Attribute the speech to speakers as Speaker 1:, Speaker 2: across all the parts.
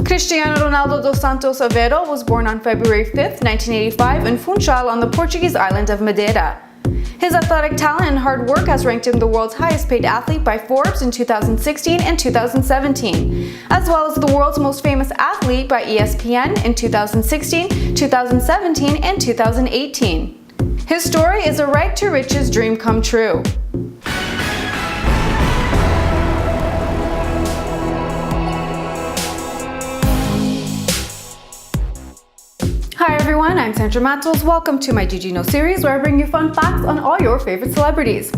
Speaker 1: Cristiano Ronaldo dos Santos Aveiro was born on February 5, 1985 in Funchal on the Portuguese island of Madeira. His athletic talent and hard work has ranked him the world's highest paid athlete by Forbes in 2016 and 2017, as well as the world's most famous athlete by ESPN in 2016, 2017, and 2018. His story is a right to riches dream come true. Hi everyone, I'm Sandra Matos. Welcome to my Did You Know series where I bring you fun facts on all your favorite celebrities.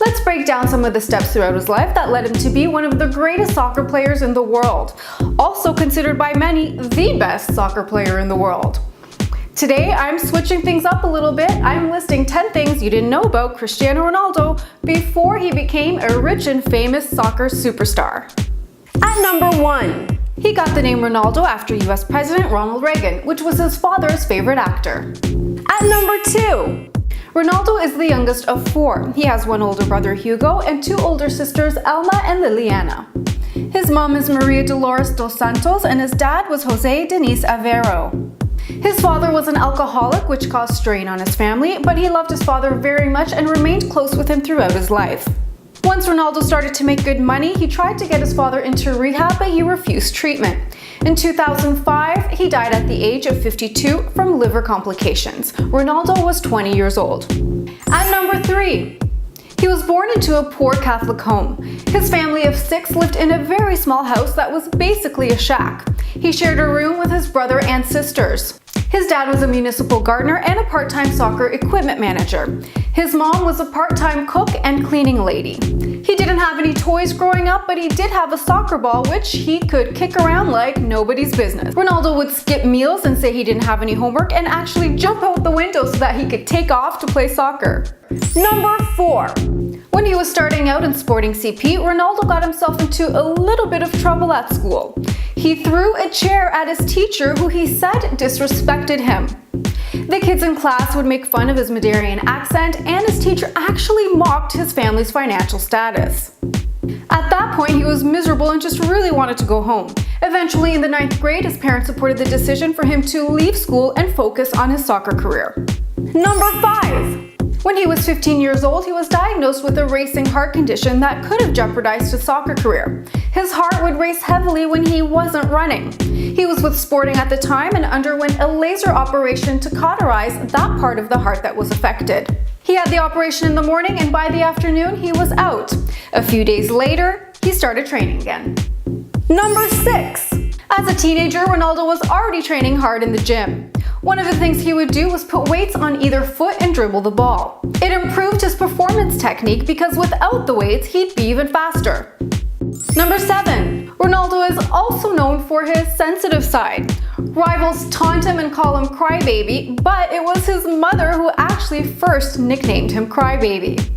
Speaker 1: Let's break down some of the steps throughout his life that led him to be one of the greatest soccer players in the world, also considered by many the best soccer player in the world. Today, I'm switching things up a little bit. I'm listing 10 things you didn't know about Cristiano Ronaldo before he became a rich and famous soccer superstar. At number 1. He got the name Ronaldo after US President Ronald Reagan, which was his father's favorite actor. At number 2. Ronaldo is the youngest of 4. He has one older brother Hugo and 2 older sisters Elma and Liliana. His mom is Maria Dolores dos Santos and his dad was Jose Denise Aveiro. His father was an alcoholic, which caused strain on his family, but he loved his father very much and remained close with him throughout his life. Once Ronaldo started to make good money, he tried to get his father into rehab, but he refused treatment. In 2005, he died at the age of 52 from liver complications. Ronaldo was 20 years old. At number 3. He was born into a poor Catholic home. His family of 6 lived in a very small house that was basically a shack. He shared a room with his brother and sisters. His dad was a municipal gardener and a part-time soccer equipment manager. His mom was a part-time cook and cleaning lady. He didn't have any toys growing up, but he did have a soccer ball which he could kick around like nobody's business. Ronaldo would skip meals and say he didn't have any homework and actually jump out the window so that he could take off to play soccer. Number 4. When he was starting out in sporting CP, Ronaldo got himself into a little bit of trouble at school. He threw a chair at his teacher who he said disrespected him. The kids in class would make fun of his Madeiran accent and his teacher actually mocked his family's financial status. At that point, he was miserable and just really wanted to go home. Eventually, in the 9th grade, his parents supported the decision for him to leave school and focus on his soccer career. Number 5. When he was 15 years old, he was diagnosed with a racing heart condition that could have jeopardized his soccer career. His heart would race heavily when he wasn't running. He was with Sporting at the time and underwent a laser operation to cauterize that part of the heart that was affected. He had the operation in the morning and by the afternoon he was out. A few days later, he started training again. Number 6. As a teenager, Ronaldo was already training hard in the gym. One of the things he would do was put weights on either foot and dribble the ball. It improved his performance technique because without the weights, he'd be even faster. Number 7. Ronaldo is also known for his sensitive side. Rivals taunt him and call him Crybaby, but it was his mother who actually first nicknamed him Crybaby.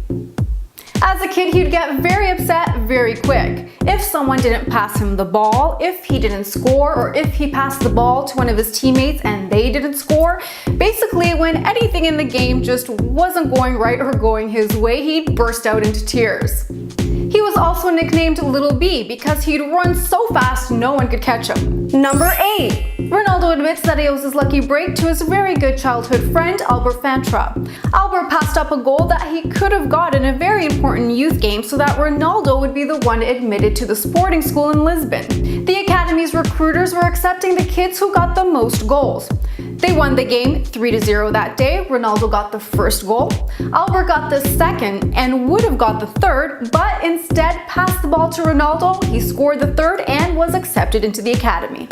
Speaker 1: As a kid, he'd get very upset very quick. If someone didn't pass him the ball, if he didn't score, or if he passed the ball to one of his teammates and they didn't score, basically when anything in the game just wasn't going right or going his way, he'd burst out into tears. He was also nicknamed Little B because he'd run so fast no one could catch him. Number 8. Ronaldo admits that it was his lucky break to his very good childhood friend Albert Fantra. Albert passed up a goal that he could have got in a very important youth game so that Ronaldo would be the one admitted to the sporting school in Lisbon. The academy's recruiters were accepting the kids who got the most goals. They won the game 3-0 that day. Ronaldo got the first goal. Albert got the second and would have got the third, but instead passed the ball to Ronaldo. He scored the third and was accepted into the academy.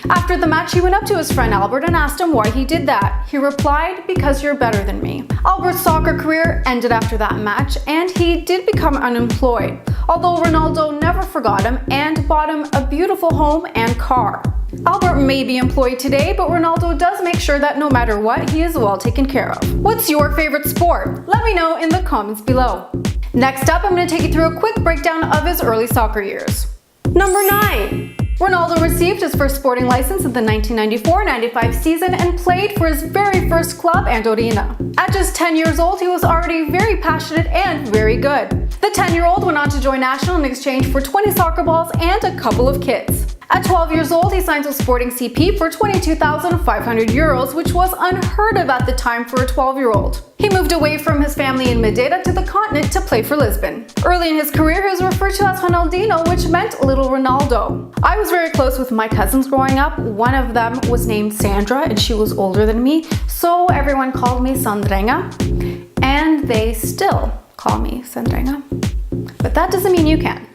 Speaker 1: After the match, he went up to his friend Albert and asked him why he did that. He replied, "Because you're better than me." Albert's soccer career ended after that match, and he did become unemployed, although Ronaldo never forgot him and bought him a beautiful home and car. Albert may be employed today, but Ronaldo does make sure that no matter what, he is well taken care of. What's your favorite sport? Let me know in the comments below. Next up, I'm going to take you through a quick breakdown of his early soccer years. Number 9. Ronaldo received his first sporting license in the 1994-95 season and played for his very first club, Andorina. At just 10 years old, he was already very passionate and very good. The 10-year-old went on to join National in exchange for 20 soccer balls and a couple of kits. At 12 years old, he signs with Sporting CP for €22,500, which was unheard of at the time for a 12-year-old. He moved away from his family in Madeira to the continent to play for Lisbon. Early in his career, he was referred to as Ronaldinho, which meant Little Ronaldo. I was very close with my cousins growing up. One of them was named Sandra, and she was older than me, so everyone called me Sandra, and they still call me Sandra. But that doesn't mean you can.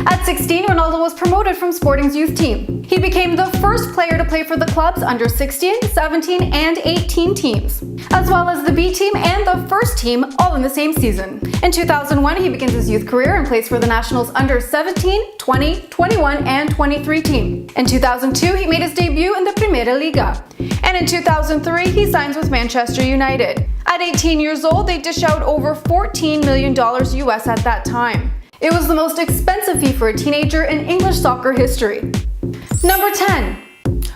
Speaker 1: At 16, Ronaldo was promoted from Sporting's youth team. He became the first player to play for the club's under 16, 17, and 18 teams, as well as the B team and the first team all in the same season. In 2001, he begins his youth career and plays for the Nationals under 17, 20, 21, and 23 team. In 2002, he made his debut in the Primeira Liga. And in 2003, he signs with Manchester United. At 18 years old, they dish out over $14 million US at that time. It was the most expensive fee for a teenager in English soccer history. Number 10.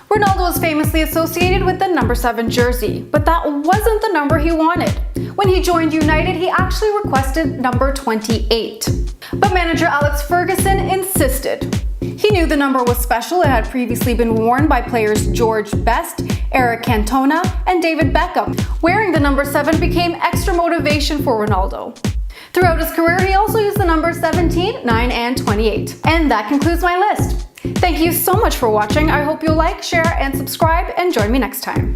Speaker 1: Ronaldo was famously associated with the number 7 jersey, but that wasn't the number he wanted. When he joined United, he actually requested number 28. But manager Alex Ferguson insisted. He knew the number was special. It had previously been worn by players George Best, Eric Cantona, and David Beckham. Wearing the number 7 became extra motivation for Ronaldo. Throughout his career, he also used the numbers 17, 9, and 28. And that concludes my list. Thank you so much for watching. I hope you'll like, share, and subscribe, and join me next time.